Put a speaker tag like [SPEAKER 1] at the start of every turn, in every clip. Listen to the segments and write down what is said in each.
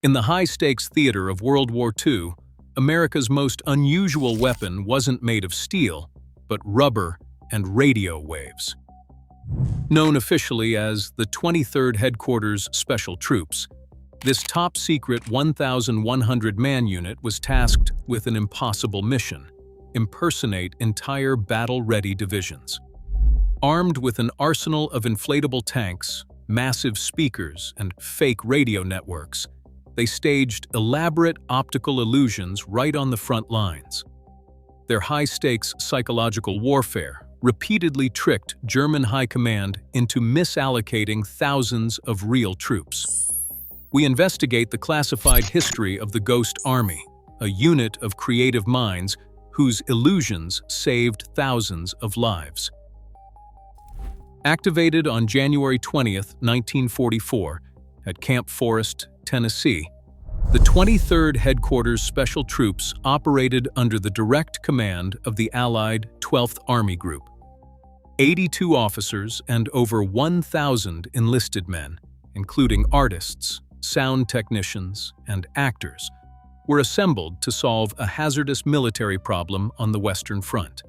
[SPEAKER 1] In the high-stakes theater of World War II, America's most unusual weapon wasn't made of steel, but rubber and radio waves. Known officially as the 23rd Headquarters Special Troops, this top-secret 1,100-man unit was tasked with an impossible mission: impersonate entire battle-ready divisions. Armed with an arsenal of inflatable tanks, massive speakers, and fake radio networks, they staged elaborate optical illusions right on the front lines. Their high-stakes psychological warfare repeatedly tricked German high command into misallocating thousands of real troops. We investigate the classified history of the Ghost Army, a unit of creative minds whose illusions saved thousands of lives. Activated on January 20, 1944, at Camp Forest, Tennessee, the 23rd Headquarters Special Troops operated under the direct command of the Allied 12th Army Group. 82 officers and over 1,000 enlisted men, including artists, sound technicians, and actors, were assembled to solve a hazardous military problem on the Western Front.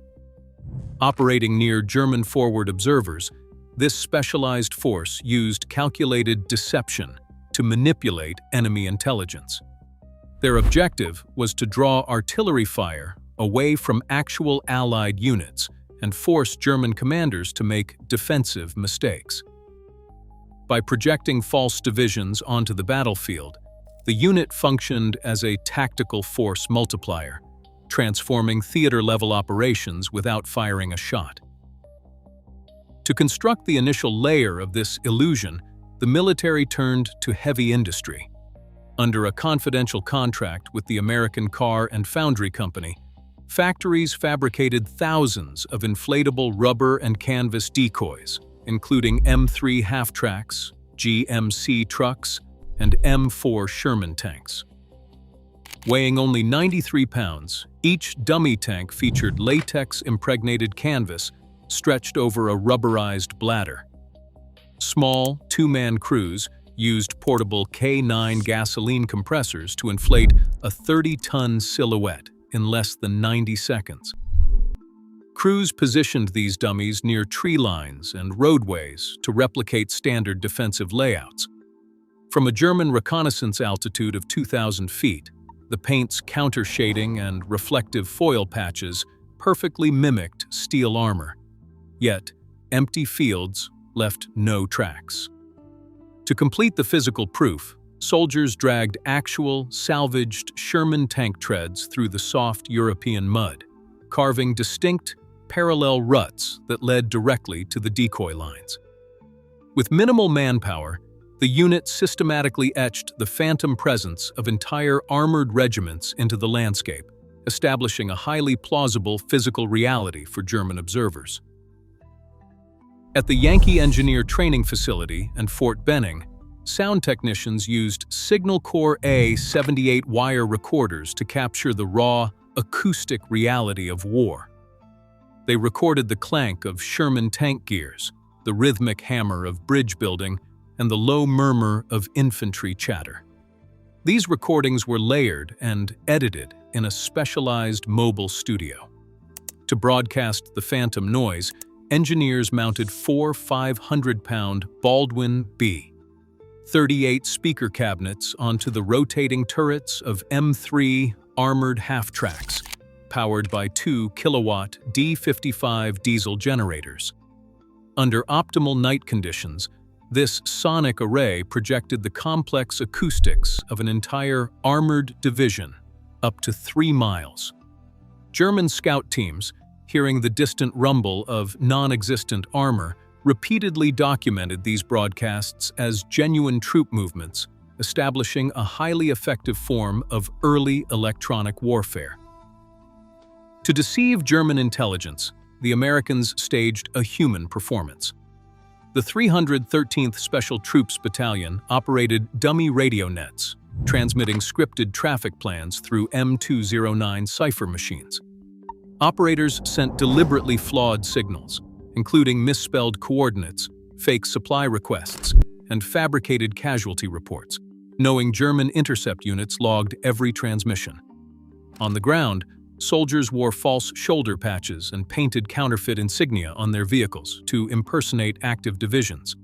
[SPEAKER 1] Operating near German forward observers, this specialized force used calculated deception to manipulate enemy intelligence. Their objective was to draw artillery fire away from actual Allied units and force German commanders to make defensive mistakes. By projecting false divisions onto the battlefield, the unit functioned as a tactical force multiplier, transforming theater-level operations without firing a shot. To construct the initial layer of this illusion, the military turned to heavy industry. Under a confidential contract with the American Car and Foundry Company, factories fabricated thousands of inflatable rubber and canvas decoys, including M3 half-tracks, GMC trucks, and M4 Sherman tanks. Weighing only 93 pounds, each dummy tank featured latex-impregnated canvas stretched over a rubberized bladder. Small, two-man crews used portable K9 gasoline compressors to inflate a 30-ton silhouette in less than 90 seconds. Crews positioned these dummies near tree lines and roadways to replicate standard defensive layouts. From a German reconnaissance altitude of 2,000 feet, the paint's counter-shading and reflective foil patches perfectly mimicked steel armor. Yet, empty fields left no tracks. To complete the physical proof, soldiers dragged actual, salvaged Sherman tank treads through the soft European mud, carving distinct, parallel ruts that led directly to the decoy lines. With minimal manpower, the unit systematically etched the phantom presence of entire armored regiments into the landscape, establishing a highly plausible physical reality for German observers. At the Yankee Engineer Training Facility and Fort Benning, sound technicians used Signal Corps A78 wire recorders to capture the raw, acoustic reality of war. They recorded the clank of Sherman tank gears, the rhythmic hammer of bridge building, and the low murmur of infantry chatter. These recordings were layered and edited in a specialized mobile studio. To broadcast the phantom noise, engineers mounted four 500-pound Baldwin B. 38 speaker cabinets onto the rotating turrets of M3 armored half-tracks, powered by 2-kilowatt D55 diesel generators. Under optimal night conditions, this sonic array projected the complex acoustics of an entire armored division up to 3 miles. German scout teams, hearing the distant rumble of non-existent armor, repeatedly documented these broadcasts as genuine troop movements, establishing a highly effective form of early electronic warfare. To deceive German intelligence, the Americans staged a human performance. The 313th Special Troops Battalion operated dummy radio nets, transmitting scripted traffic plans through M209 cipher machines. Operators sent deliberately flawed signals, including misspelled coordinates, fake supply requests, and fabricated casualty reports, knowing German intercept units logged every transmission. On the ground, soldiers wore false shoulder patches and painted counterfeit insignia on their vehicles to impersonate active divisions.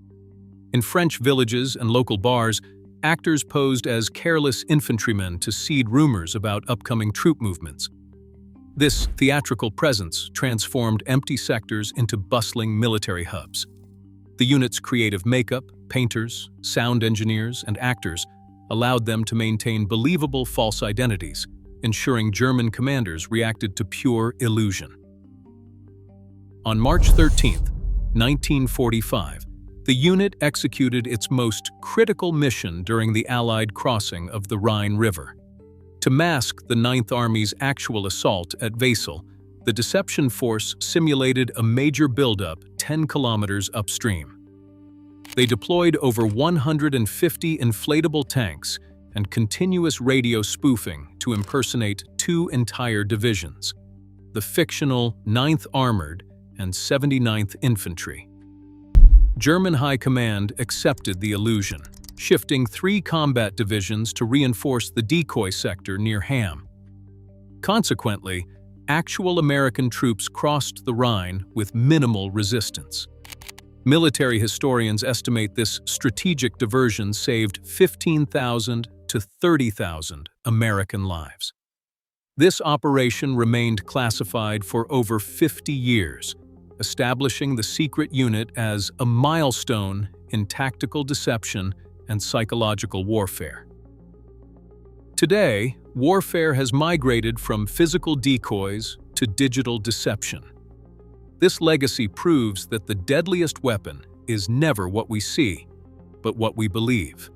[SPEAKER 1] In French villages and local bars, actors posed as careless infantrymen to seed rumors about upcoming troop movements. This theatrical presence transformed empty sectors into bustling military hubs. The unit's creative makeup, painters, sound engineers, and actors allowed them to maintain believable false identities, ensuring German commanders reacted to pure illusion. On March 13, 1945, the unit executed its most critical mission during the Allied crossing of the Rhine River. To mask the Ninth Army's actual assault at Wesel, the deception force simulated a major buildup 10 kilometers upstream. They deployed over 150 inflatable tanks and continuous radio spoofing to impersonate two entire divisions, the fictional 9th Armored and 79th Infantry. German High Command accepted the illusion, shifting 3 combat divisions to reinforce the decoy sector near Hamm. Consequently, actual American troops crossed the Rhine with minimal resistance. Military historians estimate this strategic diversion saved 15,000 to 30,000 American lives. This operation remained classified for over 50 years, establishing the secret unit as a milestone in tactical deception and psychological warfare. Today, warfare has migrated from physical decoys to digital deception. This legacy proves that the deadliest weapon is never what we see, but what we believe.